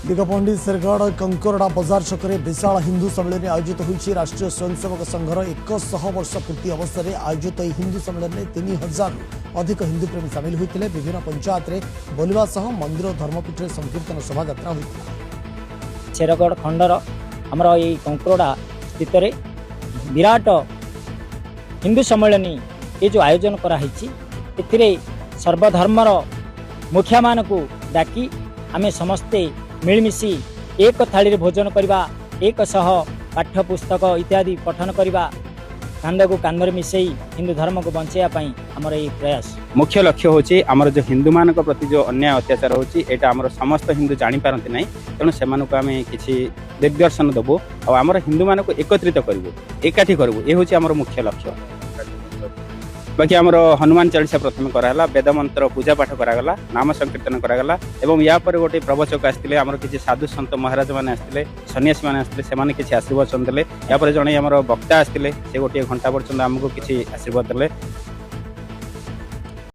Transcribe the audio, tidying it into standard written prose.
दिगपंडी शेरगढ़ कंकरड़ा बजार छकरे विशाल हिंदू सम्मेलन आयोजित होती राष्ट्रीय स्वयंसेवक संघर 100 वर्ष पूर्ति अवसर में आयोजित हिंदू सम्मेलन में 3000 अधिक हिंदू प्रेमी सामिल होते विभिन्न पंचायत में बोलवा सह मंदिर धर्मपीठ संकीर्तन शोभा होता। शेरगढ़ खंडर आमर ये कंकरड़ा स्थित विराट हिंदू सम्मेलन ये जो आयोजन कराई सर्वधर्मर मुखिया मान को डाकी आमे समस्ते मिलमिशी एक थाली भोजन करवा एक सह पाठ्यपुस्तक इत्यादि पठन करवा कांद को कांदर मिसई हिंदू धर्म को बचाई आमर ये प्रयास मुख्य लक्ष्य होची आमर जो हिंदू मान प्रति जो अन्याय अत्याचार होची एटा आमर समस्त हिंदू जानी पारंती नहीं तेणु से आमे किछि दिग्दर्शन देबो और आमर हिंदू मान को एकत्रित करबो एकाठी करबो ए होची आमर मुख्य लक्ष्य। बाकी आमर हनुमान चालीसा प्रथम कराला वेद मंत्र पूजा पाठ करागला नाम संकीर्तन करागला एवं या पर गोटे प्रवचक आसते आमर किसी साधु सन्त महाराज मैंने आसते सन्यासी मैंने आसते से किसी आशीर्वाद देले या पर जड़े आमर वक्ता आसते से गोटे घंटा पर्यंत आमको किसी आशीर्वाद देले